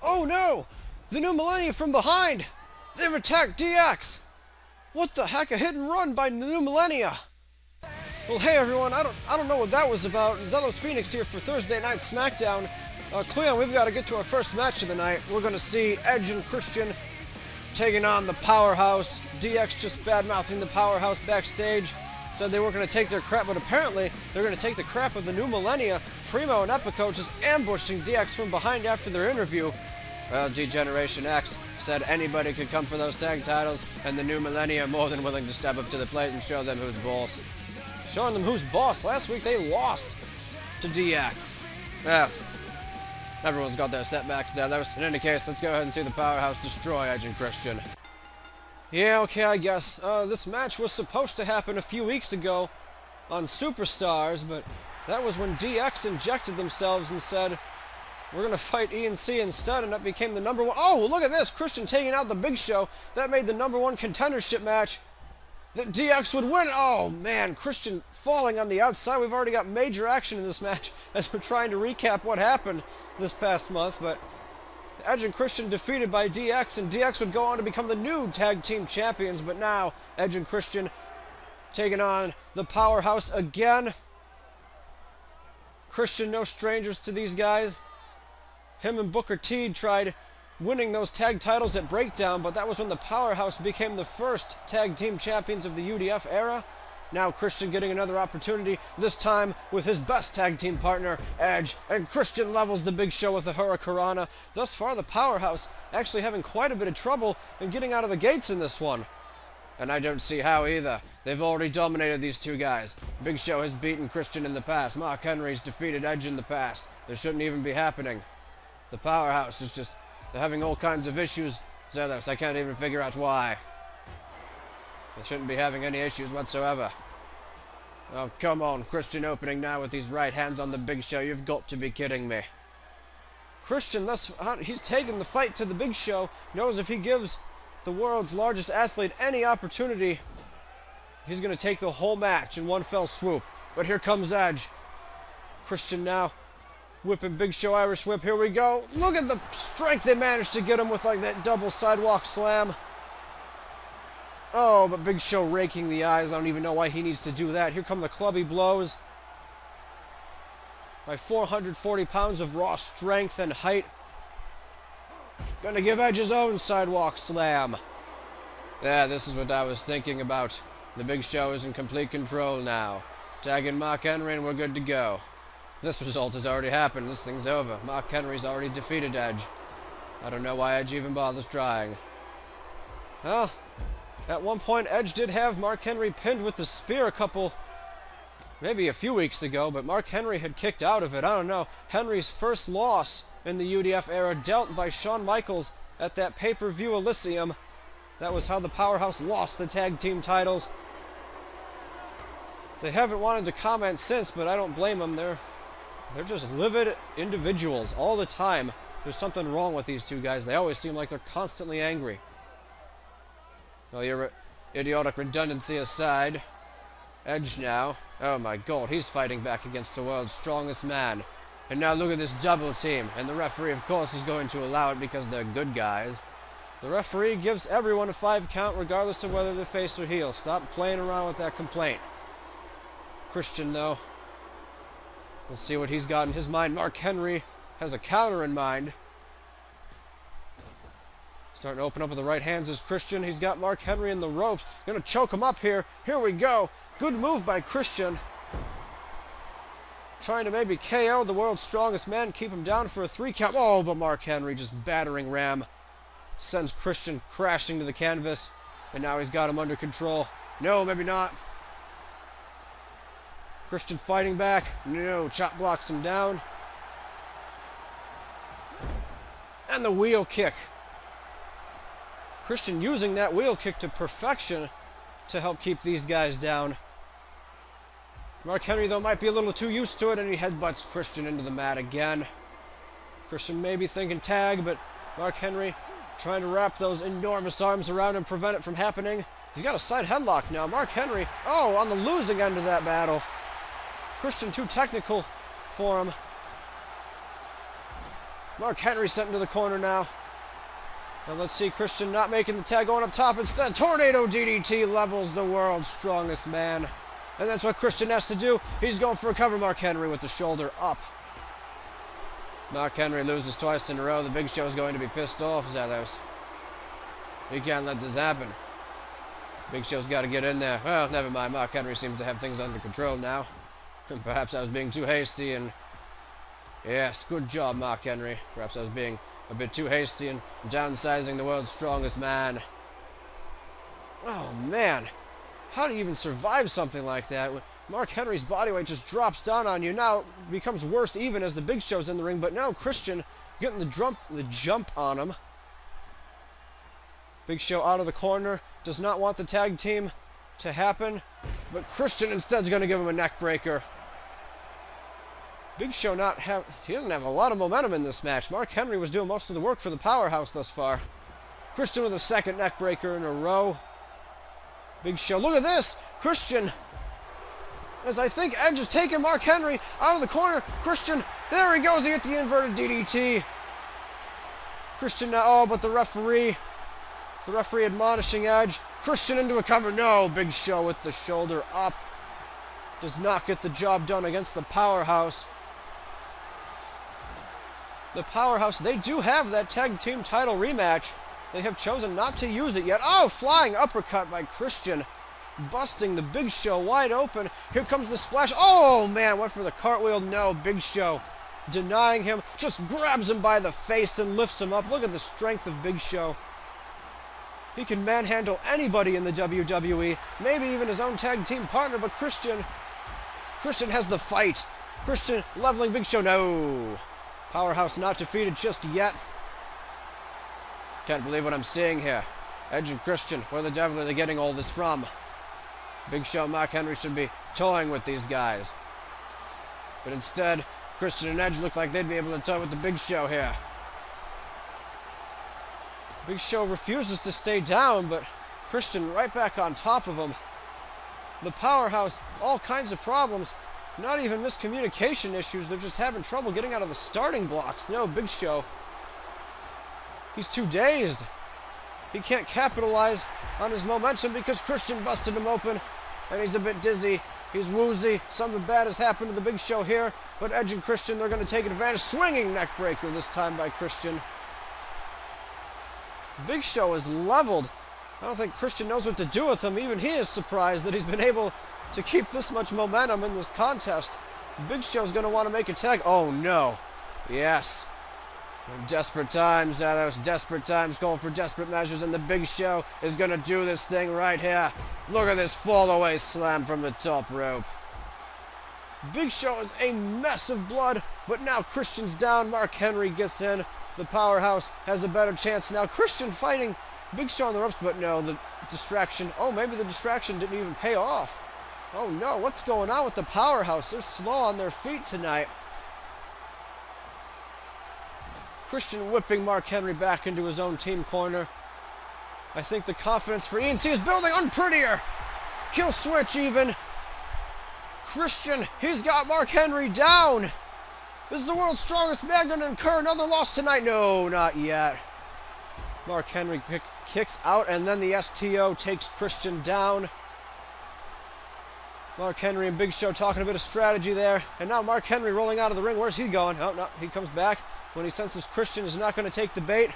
Oh no! The New Millennia from behind! They've attacked DX! What the heck? A hit and run by the New Millennia! Well, hey everyone, I don't know what that was about. Zealous Phoenix here for Thursday Night SmackDown. Cleon, we've got to get to our first match of the night. We're going to see Edge and Christian taking on the Powerhouse. DX just bad-mouthing the Powerhouse backstage. Said they weren't going to take their crap, but apparently they're going to take the crap of the New Millennia. Primo and Epico just ambushing DX from behind after their interview. Well, D-Generation X said anybody could come for those tag titles, and the New Millennia are more than willing to step up to the plate and show them who's boss. Showing them who's boss. Last week they lost to DX. Yeah, everyone's got their setbacks down. In any case, let's go ahead and see the Powerhouse destroy Edge and Christian. Yeah, okay, I guess. This match was supposed to happen a few weeks ago on Superstars, but that was when DX injected themselves and said, we're going to fight ENC instead, and that became the #1. Oh, look at this! Christian taking out the Big Show. That made the #1 contendership match that DX would win. Oh, man, Christian falling on the outside. We've already got major action in this match as we're trying to recap what happened this past month, but Edge and Christian defeated by DX, and DX would go on to become the new tag team champions, but now Edge and Christian taking on the Powerhouse again. Christian, no strangers to these guys. Him and Booker T tried winning those tag titles at Breakdown, but that was when the Powerhouse became the first tag team champions of the UDF era. Now Christian getting another opportunity, this time with his best tag team partner, Edge, and Christian levels the Big Show with the Hurricanrana. Thus far, the Powerhouse actually having quite a bit of trouble in getting out of the gates in this one. And I don't see how either. They've already dominated these two guys. Big Show has beaten Christian in the past. Mark Henry's defeated Edge in the past. This shouldn't even be happening. The Powerhouse is just, they're having all kinds of issues. Zealous, I can't even figure out why. They shouldn't be having any issues whatsoever. Oh, come on. Christian opening now with these right hands on the Big Show. You've got to be kidding me. Christian, he's taken the fight to the Big Show. Knows if he gives the world's largest athlete any opportunity, he's going to take the whole match in one fell swoop. But here comes Edge. Christian now whipping Big Show Irish whip. Here we go. Look at the strength they managed to get him with, like that double sidewalk slam. Oh, but Big Show raking the eyes. I don't even know why he needs to do that. Here come the clubby blows. By 440 pounds of raw strength and height. Gonna give Edge his own sidewalk slam. Yeah, this is what I was thinking about. The Big Show is in complete control now. Tagging Mark Henry and we're good to go. This result has already happened. This thing's over. Mark Henry's already defeated Edge. I don't know why Edge even bothers trying. Well, at one point, Edge did have Mark Henry pinned with the spear maybe a few weeks ago, but Mark Henry had kicked out of it. I don't know. Henry's first loss in the UDF era dealt by Shawn Michaels at that pay-per-view Elysium. That was how the Powerhouse lost the tag team titles. They haven't wanted to comment since, but I don't blame them. They're just livid individuals all the time. There's something wrong with these two guys. They always seem like they're constantly angry. Well, your idiotic redundancy aside, Edge now. Oh my god, he's fighting back against the world's strongest man. And now look at this double team. And the referee, of course, is going to allow it because they're good guys. The referee gives everyone a 5 count regardless of whether they're face or heel. Stop playing around with that complaint. Christian, though. We'll see what he's got in his mind. Mark Henry has a counter in mind. Starting to open up with the right hands is Christian. He's got Mark Henry in the ropes. Gonna choke him up here. Here we go. Good move by Christian. Trying to maybe KO the world's strongest man. Keep him down for a 3 count. Oh, but Mark Henry just battering ram. Sends Christian crashing to the canvas. And now he's got him under control. No, maybe not. Christian fighting back. No, chop blocks him down. And the wheel kick. Christian using that wheel kick to perfection to help keep these guys down. Mark Henry, though, might be a little too used to it, and he headbutts Christian into the mat again. Christian may be thinking tag, but Mark Henry trying to wrap those enormous arms around him, prevent it from happening. He's got a side headlock now. Mark Henry, oh, on the losing end of that battle. Christian too technical for him. Mark Henry sent into the corner now. And let's see Christian not making the tag, going up top instead. Tornado DDT levels the world's strongest man. And that's what Christian has to do. He's going for a cover. Mark Henry with the shoulder up. Mark Henry loses twice in a row. The Big Show is going to be pissed off, Zelos. He can't let this happen. Big Show's got to get in there. Well, never mind. Mark Henry seems to have things under control now. Perhaps I was being too hasty and... Yes, good job, Mark Henry. Perhaps I was being a bit too hasty and downsizing the world's strongest man. Oh, man. How do you even survive something like that? Mark Henry's body weight just drops down on you. Now it becomes worse even as the Big Show's in the ring, but now Christian getting the jump on him. Big Show out of the corner. Does not want the tag team to happen, but Christian instead is going to give him a neck breaker. Big Show he doesn't have a lot of momentum in this match. Mark Henry was doing most of the work for the Powerhouse thus far. Christian with a second neck breaker in a row. Big Show, look at this! Christian, as I think Edge is taking Mark Henry out of the corner. Christian, there he goes, he hit the inverted DDT. Christian now, oh, but the referee admonishing Edge. Christian into a cover, no, Big Show with the shoulder up. Does not get the job done against the Powerhouse. The Powerhouse, they do have that tag team title rematch. They have chosen not to use it yet. Oh, flying uppercut by Christian. Busting the Big Show wide open. Here comes the splash. Oh, man, went for the cartwheel. No, Big Show denying him. Just grabs him by the face and lifts him up. Look at the strength of Big Show. He can manhandle anybody in the WWE. Maybe even his own tag team partner, but Christian has the fight. Christian leveling Big Show. No. Powerhouse not defeated just yet. Can't believe what I'm seeing here. Edge and Christian, where the devil are they getting all this from? Big Show and Mark Henry should be toying with these guys. But instead, Christian and Edge look like they'd be able to toy with the Big Show here. Big Show refuses to stay down, but Christian right back on top of him. The Powerhouse, all kinds of problems. Not even miscommunication issues. They're just having trouble getting out of the starting blocks. No, Big Show, he's too dazed. He can't capitalize on his momentum because Christian busted him open, and he's a bit dizzy. He's woozy. Something bad has happened to the Big Show here, but Edge and Christian, they're going to take advantage. Swinging neck breaker this time by Christian. Big Show is leveled. I don't think Christian knows what to do with him. Even he is surprised that he's been able to keep this much momentum in this contest. Big Show's going to want to make a tag. Oh, no. Yes. Desperate times. Those desperate times going for desperate measures, and the Big Show is going to do this thing right here. Look at this fall-away slam from the top rope. Big Show is a mess of blood, but now Christian's down. Mark Henry gets in. The Powerhouse has a better chance now. Christian fighting Big Show on the ropes, but no, the distraction. Oh, maybe the distraction didn't even pay off. Oh, no, what's going on with the Powerhouse? They're slow on their feet tonight. Christian whipping Mark Henry back into his own team corner. I think the confidence for ENC is building. Unprettier. Kill switch even. Christian, he's got Mark Henry down. Is the world's strongest man going to incur another loss tonight? No, not yet. Mark Henry kicks out, and then the STO takes Christian down. Mark Henry and Big Show talking a bit of strategy there. And now Mark Henry rolling out of the ring. Where's he going? Oh, no, he comes back when he senses Christian is not going to take the bait.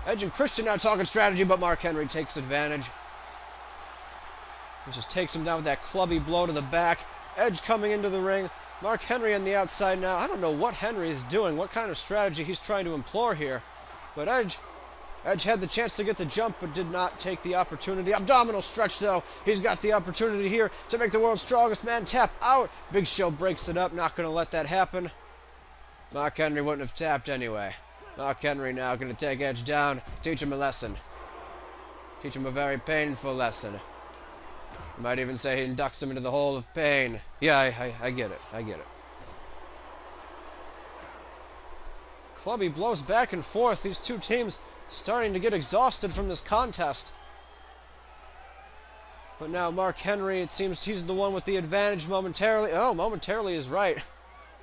Edge and Christian now talking strategy, but Mark Henry takes advantage. He just takes him down with that clubby blow to the back. Edge coming into the ring. Mark Henry on the outside now. I don't know what Henry is doing, what kind of strategy he's trying to employ here. But Edge had the chance to get the jump, but did not take the opportunity. Abdominal stretch, though. He's got the opportunity here to make the world's strongest man tap out. Big Show breaks it up. Not going to let that happen. Mark Henry wouldn't have tapped anyway. Mark Henry now going to take Edge down, teach him a lesson. Teach him a very painful lesson. You might even say he inducts him into the hole of pain. Yeah, I get it. I get it. Clubby blows back and forth. These two teams starting to get exhausted from this contest. But now Mark Henry, it seems he's the one with the advantage momentarily. Oh, momentarily is right.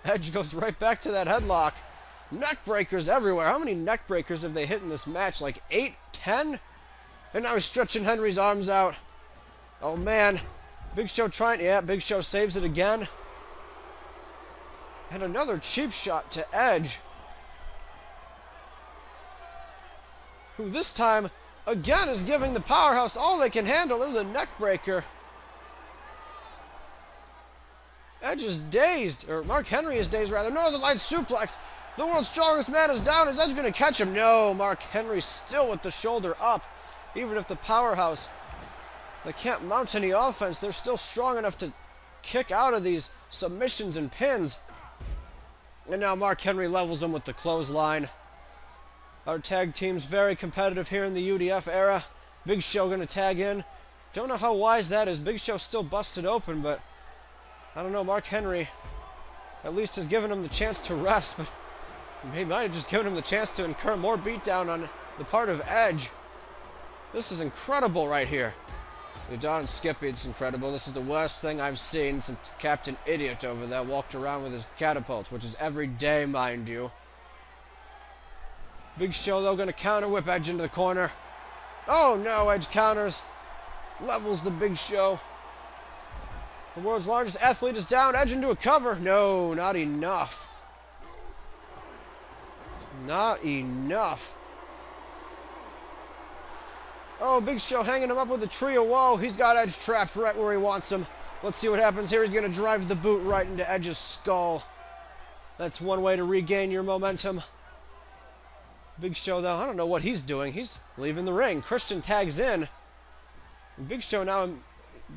Edge goes right back to that headlock. Neck breakers everywhere. How many neck breakers have they hit in this match? Like 8, 10? And now he's stretching Henry's arms out. Oh man. Big Show trying, yeah, Big Show saves it again. And another cheap shot to Edge, who this time, again, is giving the Powerhouse all they can handle. There's a neck breaker. Edge is dazed, or Mark Henry is dazed rather. Northern Light suplex. The world's strongest man is down. Is Edge going to catch him? No, Mark Henry still with the shoulder up. Even if the Powerhouse, they can't mount any offense, they're still strong enough to kick out of these submissions and pins. And now Mark Henry levels him with the clothesline. Our tag team's very competitive here in the UDF era. Big Show going to tag in. Don't know how wise that is. Big Show still busted open, but I don't know. Mark Henry at least has given him the chance to rest, but he might have just given him the chance to incur more beatdown on the part of Edge. This is incredible right here. The Don Skippy, it's incredible. This is the worst thing I've seen since Captain Idiot over there walked around with his catapult, which is every day, mind you. Big Show, though, going to counter whip Edge into the corner. Oh, no, Edge counters. Levels the Big Show. The world's largest athlete is down. Edge into a cover. No, not enough. Not enough. Oh, Big Show hanging him up with a tree of woe. He's got Edge trapped right where he wants him. Let's see what happens here. He's going to drive the boot right into Edge's skull. That's one way to regain your momentum. Big Show, though, I don't know what he's doing. He's leaving the ring. Christian tags in. Big Show now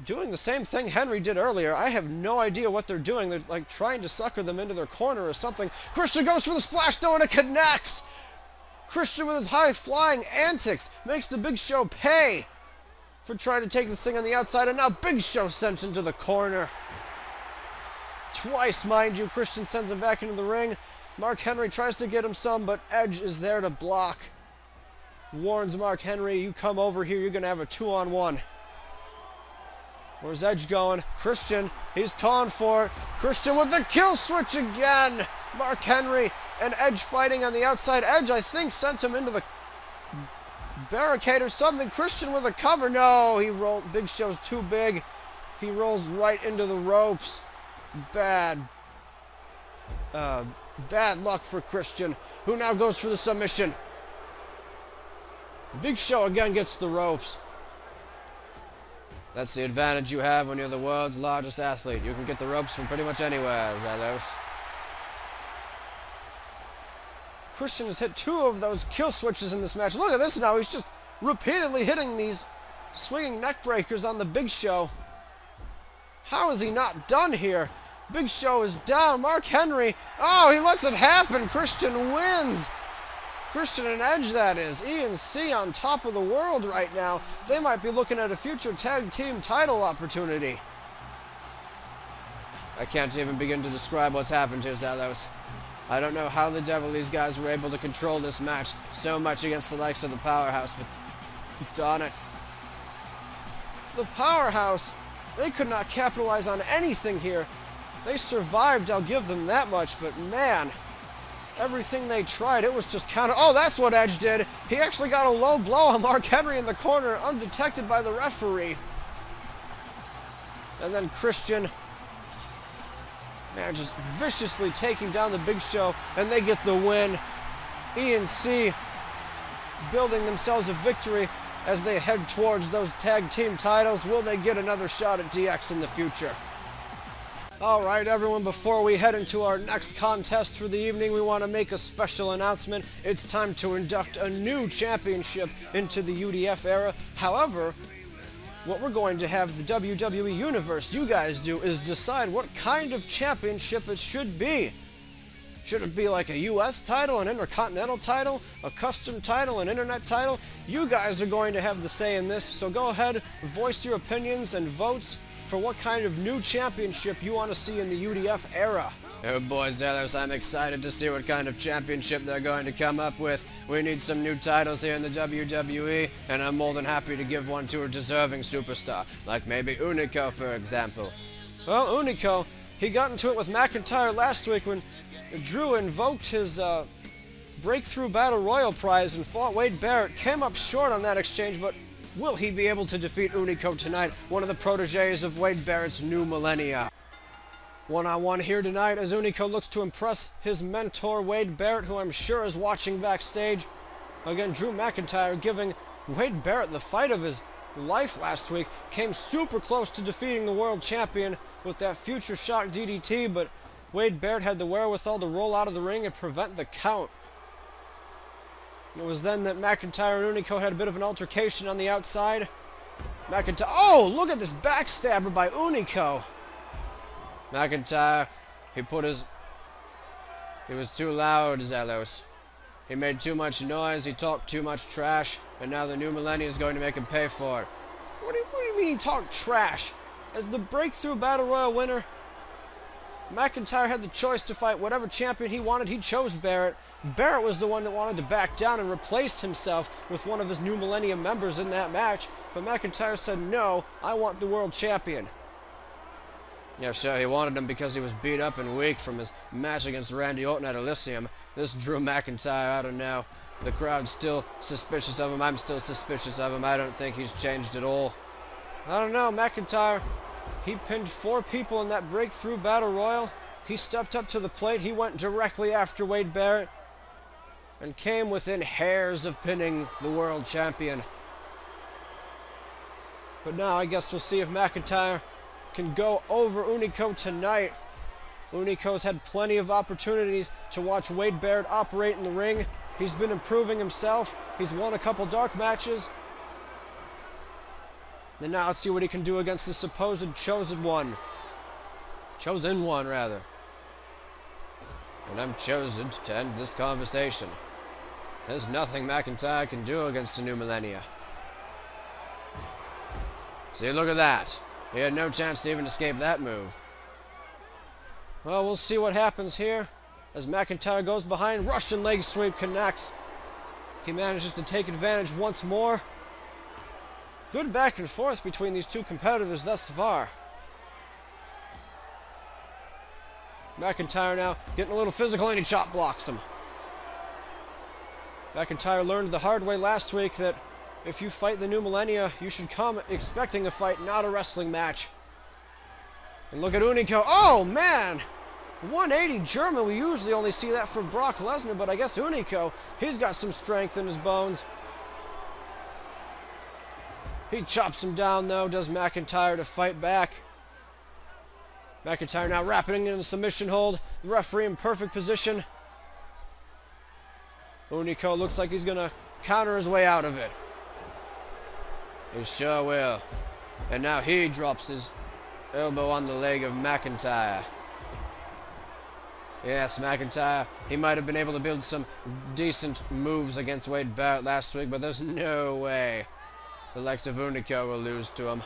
doing the same thing Henry did earlier. I have no idea what they're doing. They're like trying to sucker them into their corner or something. Christian goes for the splash, though, and it connects. Christian with his high-flying antics makes the Big Show pay for trying to take this thing on the outside, and now Big Show sent into the corner. Twice, mind you. Christian sends him back into the ring. Mark Henry tries to get him some, but Edge is there to block. Warns Mark Henry, you come over here, you're going to have a 2-on-1. Where's Edge going? Christian, he's calling for it. Christian with the kill switch again. Mark Henry and Edge fighting on the outside. Edge, I think, sent him into the barricade or something. Christian with a cover. No, he rolled. Big Show's too big. He rolls right into the ropes. Bad luck for Christian, who now goes for the submission. Big Show again gets the ropes. That's the advantage you have when you're the world's largest athlete. You can get the ropes from pretty much anywhere, Zelos. Christian has hit 2 of those kill switches in this match. Look at this now. He's just repeatedly hitting these swinging neck breakers on the Big Show. How is he not done here? Big Show is down. Mark Henry. Oh, he lets it happen. Christian wins. Christian and Edge, that is. E&C on top of the world right now. They might be looking at a future tag team title opportunity. I can't even begin to describe what's happened here, Zelos. I don't know how the devil these guys were able to control this match so much against the likes of the Powerhouse, but darn it. The Powerhouse, they could not capitalize on anything here. They survived, I'll give them that much, but man, everything they tried, it was just counter. Oh, that's what Edge did. He actually got a low blow on Mark Henry in the corner, undetected by the referee. And then Christian, man, just viciously taking down the Big Show, and they get the win. E&C building themselves a victory as they head towards those tag team titles. Will they get another shot at DX in the future? All right, everyone, before we head into our next contest for the evening, we want to make a special announcement. It's time to induct a new championship into the UDF era. However, what we're going to have the WWE Universe, you guys do, is decide what kind of championship it should be. Should it be like a US title, an Intercontinental title, a custom title, an Internet title? You guys are going to have the say in this, so go ahead, voice your opinions and votes for what kind of new championship you want to see in the UDF era. Oh boy, Zelos, I'm excited to see what kind of championship they're going to come up with. We need some new titles here in the WWE, and I'm more than happy to give one to a deserving superstar, like maybe Hunico, for example. Well, Hunico, he got into it with McIntyre last week when Drew invoked his Breakthrough Battle Royal prize and fought Wade Barrett. Came up short on that exchange, but will he be able to defeat Hunico tonight, one of the proteges of Wade Barrett's New Millennia? One-on-one here tonight as Hunico looks to impress his mentor Wade Barrett, who I'm sure is watching backstage. Again, Drew McIntyre giving Wade Barrett the fight of his life last week. Came super close to defeating the world champion with that future shock DDT, but Wade Barrett had the wherewithal to roll out of the ring and prevent the count. It was then that McIntyre and Hunico had a bit of an altercation on the outside. McIntyre, oh, look at this backstabber by Hunico. McIntyre, he was too loud, Zelos. He made too much noise, he talked too much trash, and now the New Millennia is going to make him pay for it. What do you mean he talked trash? As the Breakthrough Battle Royal winner, McIntyre had the choice to fight whatever champion he wanted. He chose Barrett. Barrett was the one that wanted to back down and replace himself with one of his New Millennia members in that match, but McIntyre said, no, I want the world champion. Yeah, sure, he wanted him because he was beat up and weak from his match against Randy Orton at Elysium. This Drew McIntyre, I don't know. The crowd's still suspicious of him. I'm still suspicious of him. I don't think he's changed at all. I don't know, McIntyre, he pinned 4 people in that Breakthrough Battle Royal. He stepped up to the plate. He went directly after Wade Barrett and came within hairs of pinning the world champion. But now I guess we'll see if McIntyre can go over Hunico tonight. Hunico's had plenty of opportunities to watch Wade Barrett operate in the ring. He's been improving himself. He's won a couple dark matches. And now let's see what he can do against the supposed chosen one. Chosen one, rather. And I'm chosen to end this conversation. There's nothing McIntyre can do against the New Millennia. See, look at that. He had no chance to even escape that move. Well, we'll see what happens here as McIntyre goes behind. Russian leg sweep connects. He manages to take advantage once more. Good back and forth between these two competitors thus far. McIntyre now getting a little physical and he chop blocks him. McIntyre learned the hard way last week that if you fight the New Millennia, you should come expecting a fight, not a wrestling match. And look at Hunico. Oh, man! 180 German. We usually only see that from Brock Lesnar, but I guess Hunico, he's got some strength in his bones. He chops him down, though, does McIntyre to fight back. McIntyre now wrapping in a submission hold. The referee in perfect position. Hunico looks like he's going to counter his way out of it. He sure will. And now he drops his elbow on the leg of McIntyre. Yes, McIntyre, he might have been able to build some decent moves against Wade Barrett last week, but there's no way the likes of Hunico will lose to him.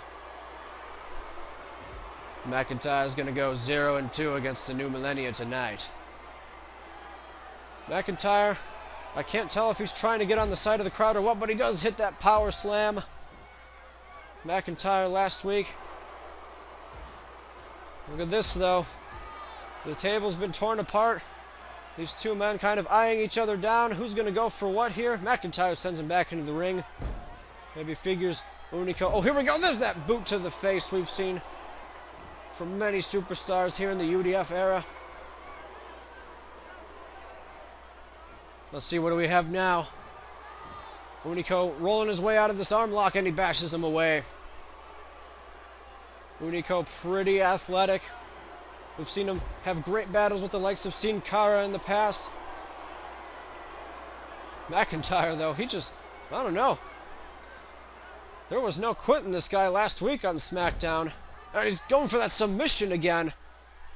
McIntyre's going to go 0-2 against the New Millennia tonight. McIntyre, I can't tell if he's trying to get on the side of the crowd or what, but he does hit that power slam. McIntyre last week. Look at this, though. The table's been torn apart. These two men kind of eyeing each other down. Who's going to go for what here? McIntyre sends him back into the ring. Maybe figures Hunico. Oh, here we go. There's that boot to the face we've seen from many superstars here in the UDF era. Let's see, what do we have now? Hunico rolling his way out of this arm lock, and he bashes him away. Hunico pretty athletic. We've seen him have great battles with the likes of Sin Cara in the past. McIntyre, though, he just, I don't know. There was no quitting this guy last week on SmackDown. And he's going for that submission again.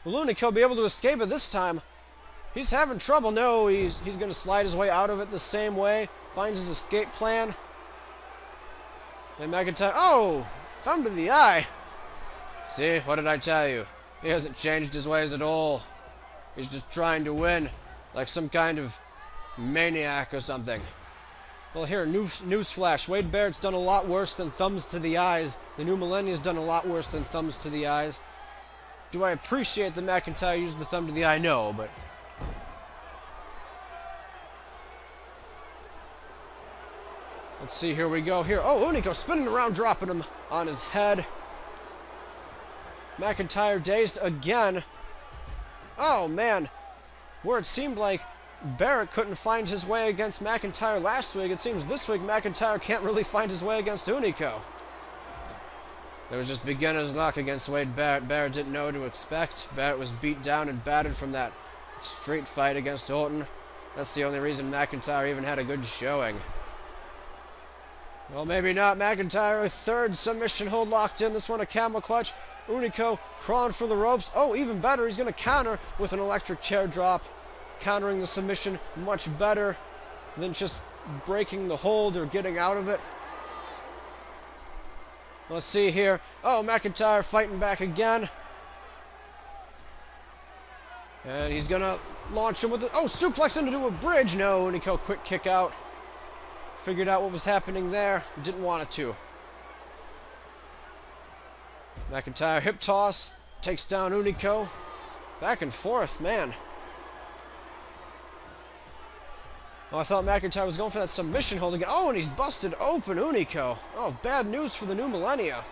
Will Hunico be able to escape it this time? He's having trouble. No, he's going to slide his way out of it the same way. Finds his escape plan. And McIntyre, oh, thumb to the eye. See, what did I tell you? He hasn't changed his ways at all. He's just trying to win, like some kind of maniac or something. Well, here, newsflash. Wade Barrett's done a lot worse than thumbs to the eyes. The New Millennia's done a lot worse than thumbs to the eyes. Do I appreciate that McIntyre used the thumb to the eye? No, but Let's see, here we go here. Oh, Hunico spinning around, dropping him on his head. McIntyre dazed again. Oh, man. Where it seemed like Barrett couldn't find his way against McIntyre last week, it seems this week McIntyre can't really find his way against Hunico. It was just beginner's luck against Wade Barrett. Barrett didn't know what to expect. Barrett was beat down and battered from that street fight against Orton. That's the only reason McIntyre even had a good showing. Well, maybe not. McIntyre, a third submission hold locked in. This one a camel clutch. Hunico crawling for the ropes. Oh, even better, he's going to counter with an electric chair drop. Countering the submission much better than just breaking the hold or getting out of it. Let's see here. Oh, McIntyre fighting back again. And he's going to launch him with the... Oh, suplex him into a bridge. No, Hunico, quick kick out. Figured out what was happening there. Didn't want it to. McIntyre hip toss. Takes down Hunico. Back and forth, man. Oh, I thought McIntyre was going for that submission hold again. Oh, and he's busted open Hunico. Oh, bad news for the New Millennia.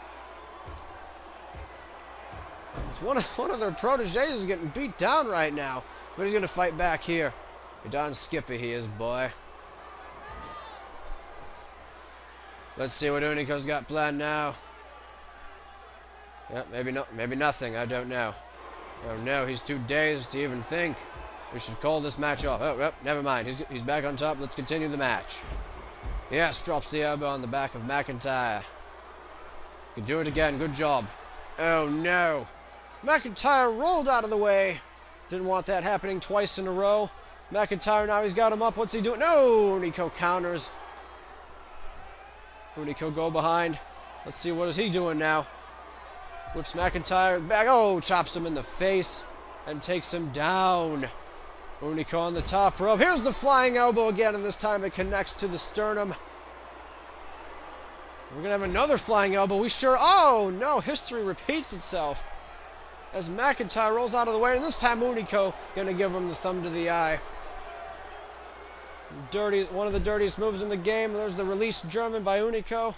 It's one of their proteges is getting beat down right now. But he's going to fight back here. You're darn skippy he is, boy. Let's see what Hunico's got planned now. Yeah, maybe nothing. I don't know. Oh no, he's too dazed to even think. We should call this match off. Oh, never mind. He's back on top. Let's continue the match. Yes, drops the elbow on the back of McIntyre. Can do it again. Good job. Oh no. McIntyre rolled out of the way. Didn't want that happening twice in a row. McIntyre, now he's got him up. What's he doing? No! Hunico counters. Hunico go behind. Let's see, what is he doing now? Whips McIntyre back. Oh, chops him in the face and takes him down. Hunico on the top rope. Here's the flying elbow again, and this time it connects to the sternum. We're going to have another flying elbow. We sure... Oh, no. History repeats itself as McIntyre rolls out of the way, and this time Hunico going to give him the thumb to the eye. One of the dirtiest moves in the game. There's the release German by Hunico.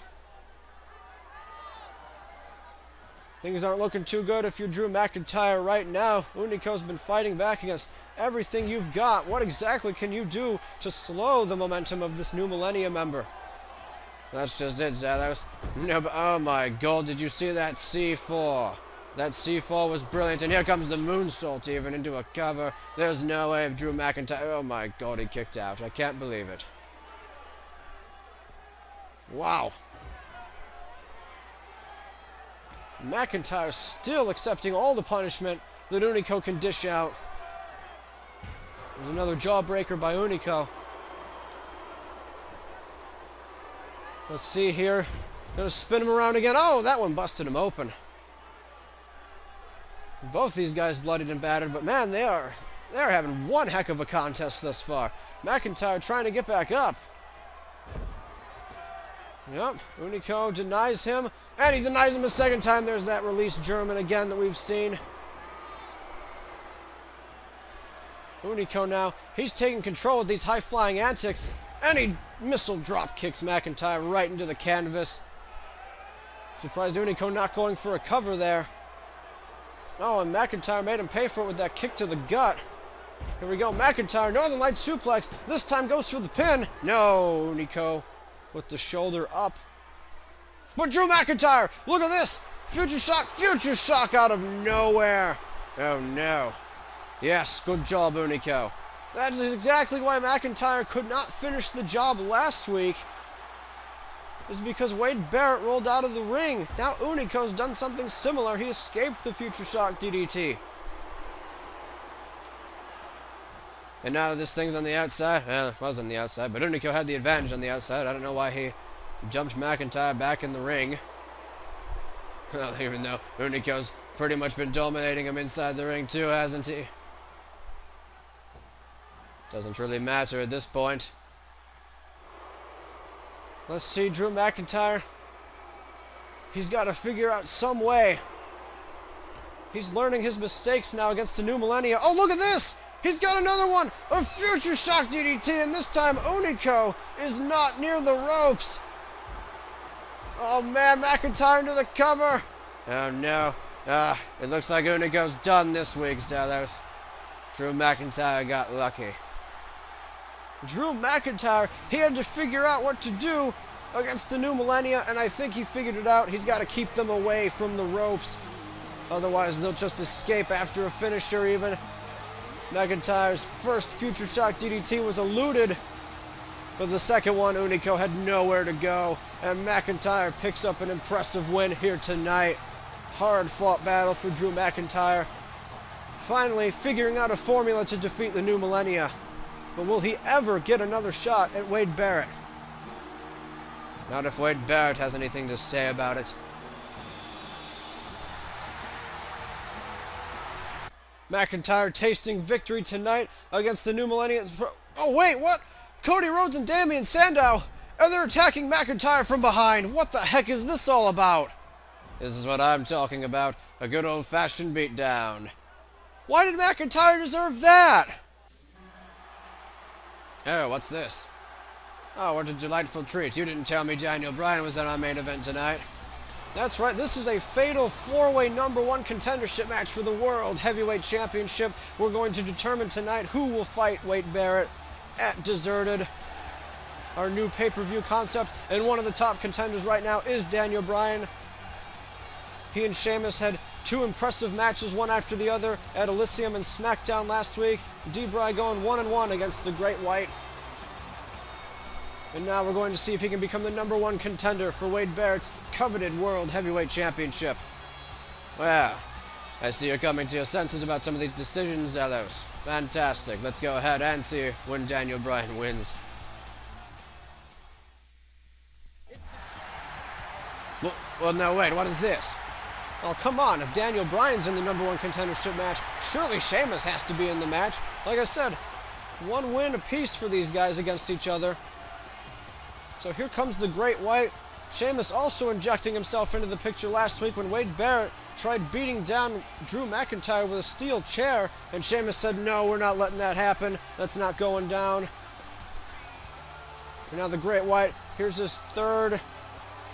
Things aren't looking too good if you're Drew McIntyre right now. Hunico's been fighting back against everything you've got. What exactly can you do to slow the momentum of this New Millennia member? That's just it, Zach. That was... No, but oh my god, did you see that C4? That C4 was brilliant, and here comes the moonsault even into a cover. There's no way of Drew McIntyre. Oh my god, he kicked out. I can't believe it. Wow. McIntyre still accepting all the punishment that Hunico can dish out. There's another jawbreaker by Hunico. Let's see here. Gonna spin him around again. Oh, that one busted him open. Both these guys bloodied and battered, but man, they're having one heck of a contest thus far. McIntyre trying to get back up. Yep, Hunico denies him, and he denies him a second time. There's that release German again that we've seen. Hunico now, he's taking control of these high-flying antics, and he missile drop kicks McIntyre right into the canvas. Surprised Hunico not going for a cover there. Oh, and McIntyre made him pay for it with that kick to the gut. Here we go, McIntyre, Northern Light suplex. This time goes for the pin. No, Hunico with the shoulder up. But Drew McIntyre, look at this. Future shock out of nowhere. Oh, no. Yes, good job, Hunico. That is exactly why McIntyre could not finish the job last week. Is because Wade Barrett rolled out of the ring. Now Hunico's done something similar. He escaped the Future Shock DDT. And now that this thing's on the outside, well, it was on the outside, but Hunico had the advantage on the outside. I don't know why he jumped McIntyre back in the ring. Well, even though Hunico's pretty much been dominating him inside the ring too, hasn't he? Doesn't really matter at this point. Let's see, Drew McIntyre. He's got to figure out some way. He's learning his mistakes now against the New Millennia. Oh, look at this! He's got another one! A Future Shock DDT, and this time Hunico is not near the ropes. Oh man, McIntyre into the cover. Oh no. It looks like Hunico's done this week, Zelos. Drew McIntyre got lucky. Drew McIntyre, he had to figure out what to do against the New Millennia, and I think he figured it out. He's got to keep them away from the ropes. Otherwise, they'll just escape after a finisher even. McIntyre's first Future Shock DDT was eluded, but the second one, Hunico had nowhere to go, and McIntyre picks up an impressive win here tonight. Hard-fought battle for Drew McIntyre. Finally, figuring out a formula to defeat the New Millennia. But will he ever get another shot at Wade Barrett? Not if Wade Barrett has anything to say about it. McIntyre tasting victory tonight against the New Millennia. Oh wait, what? Cody Rhodes and Damien Sandow, and they're attacking McIntyre from behind. What the heck is this all about? This is what I'm talking about. A good old-fashioned beatdown. Why did McIntyre deserve that? Oh, what's this? Oh, what a delightful treat. You didn't tell me Daniel Bryan was in our main event tonight. That's right, this is a fatal four-way #1 contendership match for the World Heavyweight Championship. We're going to determine tonight who will fight Wade Barrett at Deserted, our new pay-per-view concept, and one of the top contenders right now is Daniel Bryan. He and Sheamus had two impressive matches, one after the other, at Elysium and SmackDown last week. D-Bry going 1-1 against the Great White. And now we're going to see if he can become the #1 contender for Wade Barrett's coveted World Heavyweight Championship. Well, I see you're coming to your senses about some of these decisions, Zelos. Fantastic. Let's go ahead and see when Daniel Bryan wins. Well, no, wait, what is this? Oh, come on. If Daniel Bryan's in the #1 contendership match, surely Sheamus has to be in the match. Like I said, one win apiece for these guys against each other. So here comes the Great White. Sheamus also injecting himself into the picture last week when Wade Barrett tried beating down Drew McIntyre with a steel chair, and Sheamus said, no, we're not letting that happen. That's not going down. And now the Great White, here's his third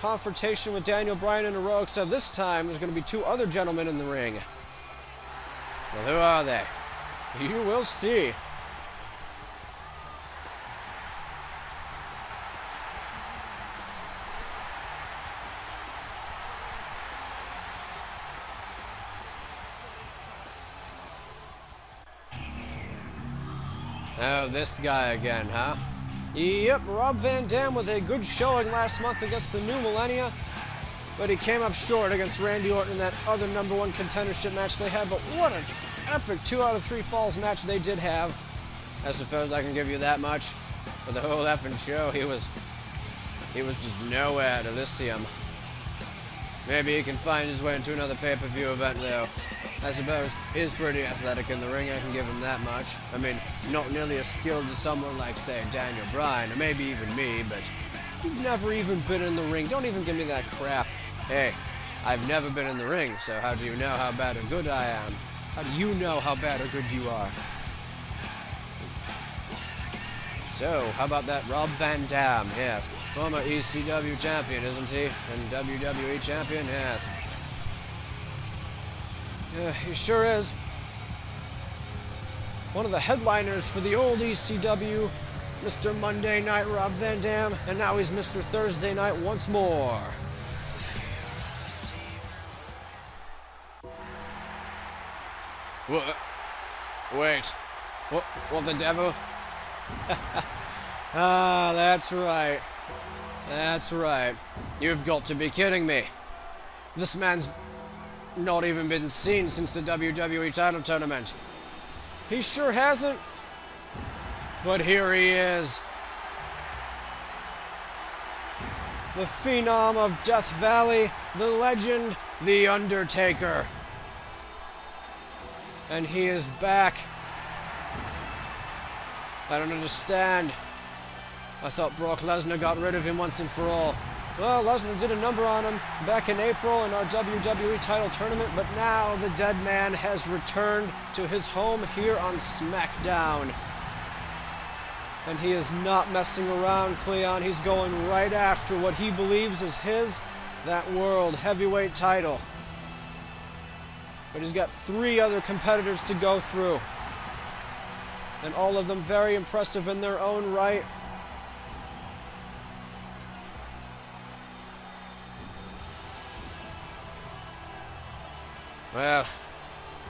confrontation with Daniel Bryan in a row, except this time there's going to be two other gentlemen in the ring. Well, who are they? You will see. Oh, this guy again, huh? Yep, Rob Van Dam with a good showing last month against the New Millennia, but he came up short against Randy Orton in that other #1 contendership match they had. But what an epic 2 out of 3 falls match they did have. I suppose I can give you that much. For the whole effing show, he was just nowhere at Elysium. Maybe he can find his way into another pay-per-view event, though. I suppose he's pretty athletic in the ring, I can give him that much. I mean, not nearly as skilled as someone like, say, Daniel Bryan, or maybe even me, but you've never even been in the ring. Don't even give me that crap. Hey, I've never been in the ring, so how do you know how bad or good I am? How do you know how bad or good you are? So, how about that Rob Van Dam? Yes. Former ECW champion, isn't he? And WWE champion? Yes. Yeah, he sure is. One of the headliners for the old ECW, Mr. Monday Night Rob Van Dam, and now he's Mr. Thursday Night once more. What? Wait. What the devil? Ah, that's right. That's right. You've got to be kidding me. This man's not even been seen since the WWE title tournament. He sure hasn't. But here he is. The phenom of Death Valley, the legend, The Undertaker. And he is back. I don't understand. I thought Brock Lesnar got rid of him once and for all. Well, Lesnar did a number on him back in April in our WWE title tournament, but now the dead man has returned to his home here on SmackDown. And he is not messing around, Cleon. He's going right after what he believes is his that World Heavyweight title. But he's got 3 other competitors to go through. And all of them very impressive in their own right. Well,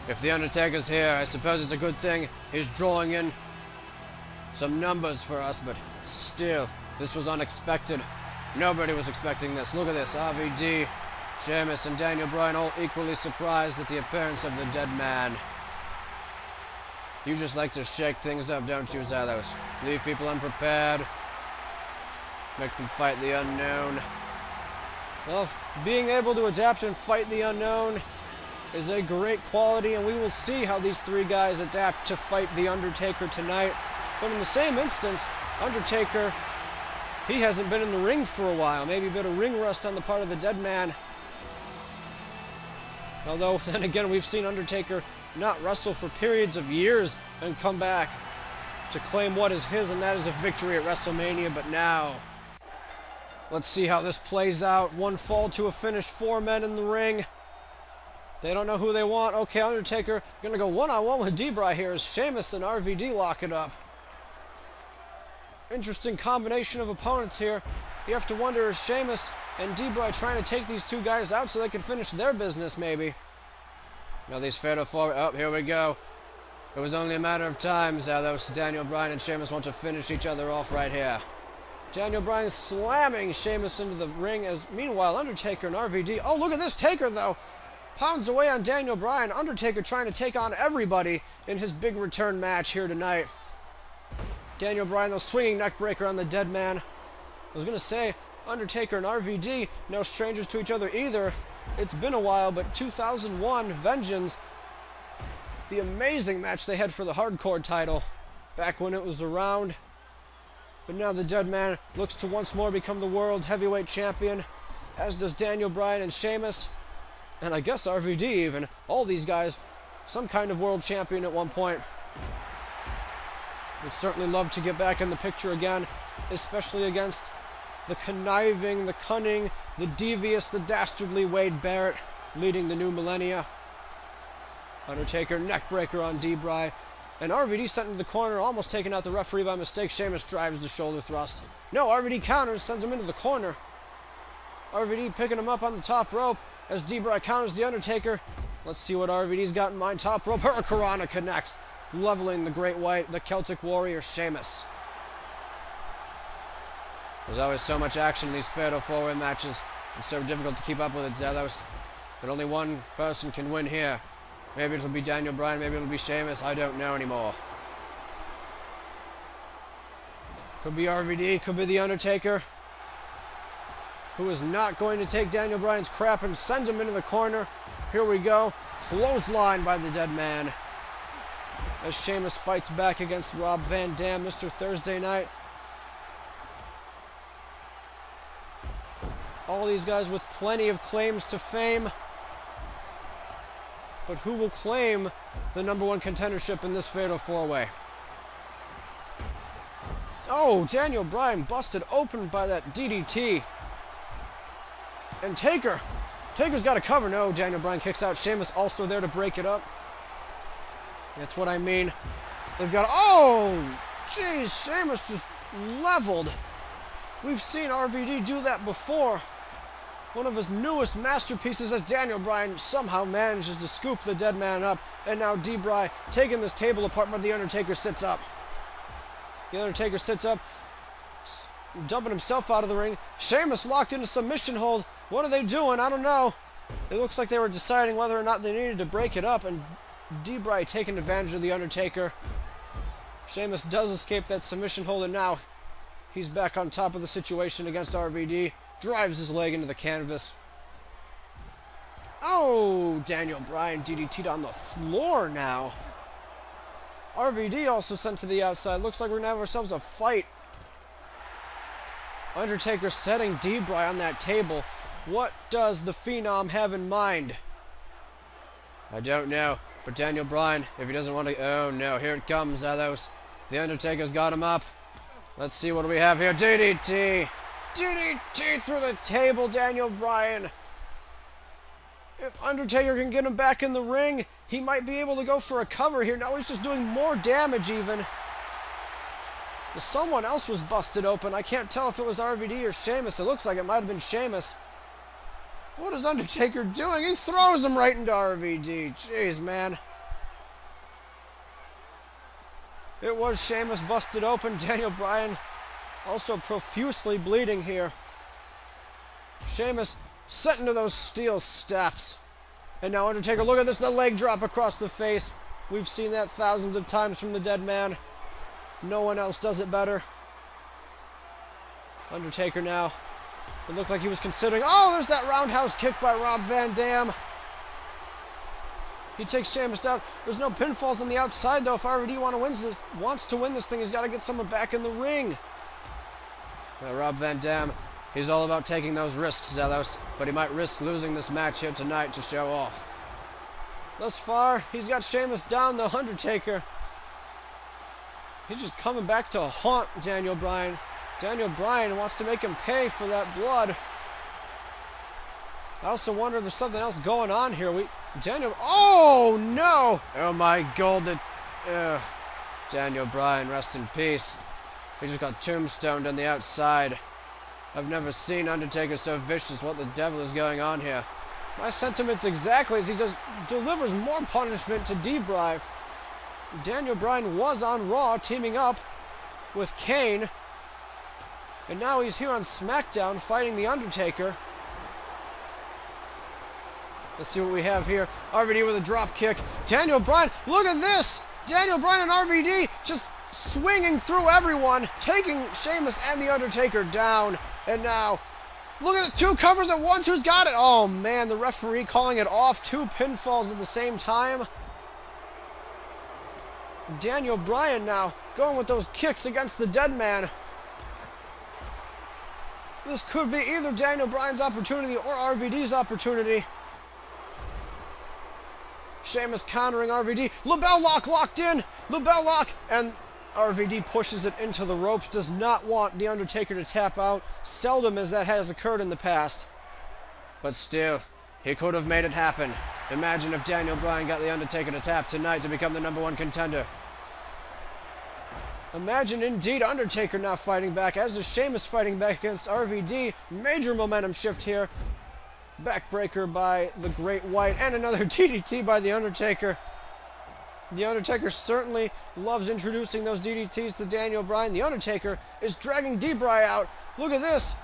if The Undertaker's here, I suppose it's a good thing he's drawing in some numbers for us, but still, this was unexpected. Nobody was expecting this. Look at this. RVD, Sheamus, and Daniel Bryan all equally surprised at the appearance of the dead man. You just like to shake things up, don't you, Zalos? Leave people unprepared. Make them fight the unknown. Well, being able to adapt and fight the unknown is a great quality, and we will see how these 3 guys adapt to fight The Undertaker tonight. But in the same instance, Undertaker, he hasn't been in the ring for a while. Maybe a bit of ring rust on the part of the dead man. Although, then again, we've seen Undertaker not wrestle for periods of years and come back to claim what is his, and that is a victory at WrestleMania. But now, let's see how this plays out. 1 fall to a finish, 4 men in the ring. They don't know who they want. Okay, Undertaker gonna go one-on-one with D-Bry here as Sheamus and RVD lock it up. Interesting combination of opponents here. You have to wonder, is Sheamus and D-Bry trying to take these 2 guys out so they can finish their business, maybe? Now these fatal forward. Oh, here we go. It was only a matter of time, Zalos. Daniel Bryan and Sheamus want to finish each other off right here. Daniel Bryan slamming Sheamus into the ring as, meanwhile, Undertaker and RVD. Oh, look at this Taker, though. Pounds away on Daniel Bryan. Undertaker trying to take on everybody in his big return match here tonight. Daniel Bryan, though, swinging neckbreaker on the dead man. I was going to say, Undertaker and RVD, no strangers to each other either. It's been a while, but 2001, Vengeance, the amazing match they had for the Hardcore title back when it was around. But now the dead man looks to once more become the World Heavyweight Champion, as does Daniel Bryan and Sheamus. And I guess RVD even. All these guys, some kind of world champion at one point. Would certainly love to get back in the picture again, especially against the conniving, the cunning, the devious, the dastardly Wade Barrett leading the new millennia. Undertaker neckbreaker on D-Bry. And RVD sent into the corner, almost taking out the referee by mistake. Sheamus drives the shoulder thrust. No, RVD counters, sends him into the corner. RVD picking him up on the top rope as D-Bry counters the Undertaker. Let's see what RVD's got in mind. Top rope, Hurricanrana connects, leveling the Great White, the Celtic Warrior, Sheamus. There's always so much action in these fatal 4-way matches. It's so difficult to keep up with it, Zelos. But only one person can win here. Maybe it'll be Daniel Bryan, maybe it'll be Sheamus. I don't know anymore. Could be RVD, could be The Undertaker, who is not going to take Daniel Bryan's crap and sends him into the corner. Here we go. Clothesline by the dead man. As Sheamus fights back against Rob Van Dam, Mr. Thursday Night. All these guys with plenty of claims to fame. But who will claim the #1 contendership in this fatal 4-way? Oh, Daniel Bryan busted open by that DDT. And Taker's got a cover. No, Daniel Bryan kicks out. Sheamus also there to break it up. That's what I mean. They've got... Oh! Jeez, Sheamus just leveled. We've seen RVD do that before. One of his newest masterpieces as Daniel Bryan somehow manages to scoop the dead man up. And now D-Bry taking this table apart, but The Undertaker sits up. The Undertaker sits up, dumping himself out of the ring. Sheamus locked into submission hold. What are they doing? I don't know. It looks like they were deciding whether or not they needed to break it up, and D-Bry taking advantage of The Undertaker. Sheamus does escape that submission hold, and now he's back on top of the situation against RVD. Drives his leg into the canvas. Oh, Daniel Bryan DDT'd on the floor now. RVD also sent to the outside. Looks like we're gonna have ourselves a fight. Undertaker setting D-Bry on that table. What does the Phenom have in mind? I don't know. But Daniel Bryan, if he doesn't want to... Oh no, here it comes, Zalos. The Undertaker's got him up. Let's see what do we have here. DDT. DDT through the table, Daniel Bryan. If Undertaker can get him back in the ring, he might be able to go for a cover here. Now he's just doing more damage even. Someone else was busted open. I can't tell if it was RVD or Sheamus. It looks like it might have been Sheamus. What is Undertaker doing? He throws him right into RVD. Jeez, man. It was Sheamus busted open. Daniel Bryan also profusely bleeding here. Sheamus set into those steel steps. And now Undertaker, look at this, the leg drop across the face. We've seen that thousands of times from the dead man. No one else does it better. Undertaker now. It looked like he was considering... Oh, there's that roundhouse kick by Rob Van Dam. He takes Sheamus down. There's no pinfalls on the outside, though. If RVD wants to win this thing, he's got to get someone back in the ring. Now, Rob Van Dam, he's all about taking those risks, Zelos. But he might risk losing this match here tonight to show off. Thus far, he's got Sheamus down, the Undertaker. He's just coming back to haunt Daniel Bryan. Daniel Bryan wants to make him pay for that blood. I also wonder if there's something else going on here. Oh, no! Oh, my God. Daniel Bryan, rest in peace. He just got tombstoned on the outside. I've never seen Undertaker so vicious. What the devil is going on here? My sentiments exactly as he delivers more punishment to D-Bry. Daniel Bryan was on Raw teaming up with Kane. And now he's here on SmackDown fighting The Undertaker. Let's see what we have here. RVD with a drop kick. Daniel Bryan, look at this! Daniel Bryan and RVD just swinging through everyone, taking Sheamus and The Undertaker down. And now, look at the two covers at once. Who's got it? Oh, man, the referee calling it off. Two pinfalls at the same time. Daniel Bryan now going with those kicks against the dead man. This could be either Daniel Bryan's opportunity or RVD's opportunity. Sheamus countering RVD. LeBell Lock locked in. LeBell Lock. And RVD pushes it into the ropes. Does not want The Undertaker to tap out. Seldom as that has occurred in the past. But still, he could have made it happen. Imagine if Daniel Bryan got The Undertaker to tap tonight to become the #1 contender. Imagine indeed Undertaker now fighting back, as is Sheamus fighting back against RVD. Major momentum shift here. Backbreaker by the Great White, and another DDT by The Undertaker. The Undertaker certainly loves introducing those DDTs to Daniel Bryan. The Undertaker is dragging D-Bry out. Look at this.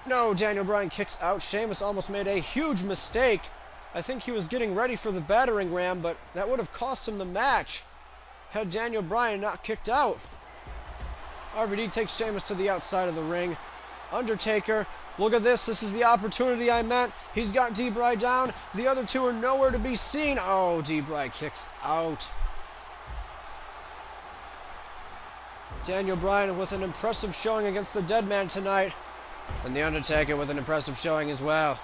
No, Daniel Bryan kicks out. Sheamus almost made a huge mistake. I think he was getting ready for the battering ram, but that would have cost him the match had Daniel Bryan not kicked out. RVD takes Sheamus to the outside of the ring. Undertaker, look at this. This is the opportunity I meant. He's got D-Bry down. The other two are nowhere to be seen. Oh, D-Bry kicks out. Daniel Bryan with an impressive showing against the dead man tonight. And The Undertaker with an impressive showing as well.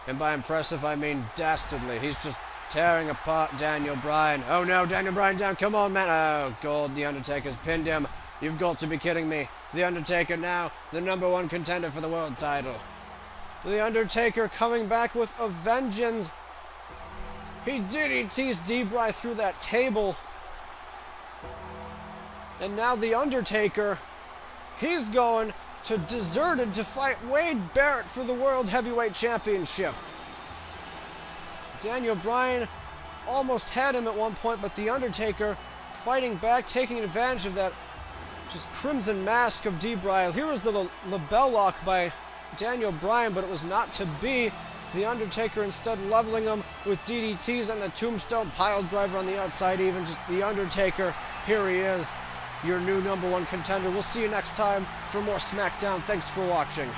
And by impressive, I mean dastardly. He's just tearing apart Daniel Bryan. Oh no, Daniel Bryan down. Come on, man. Oh, God, The Undertaker's pinned him. You've got to be kidding me. The Undertaker now the #1 contender for the world title. The Undertaker coming back with a vengeance. He DDTs D-Bry through that table. And now The Undertaker, he's going to Deserted to fight Wade Barrett for the World Heavyweight Championship. Daniel Bryan almost had him at one point, but The Undertaker fighting back, taking advantage of that just crimson mask of D-Bry. Here was the LeBell Lock by Daniel Bryan, but it was not to be. The Undertaker instead leveling him with DDTs and the Tombstone pile driver on the outside even. Just The Undertaker, here he is, your new #1 contender. We'll see you next time for more SmackDown. Thanks for watching.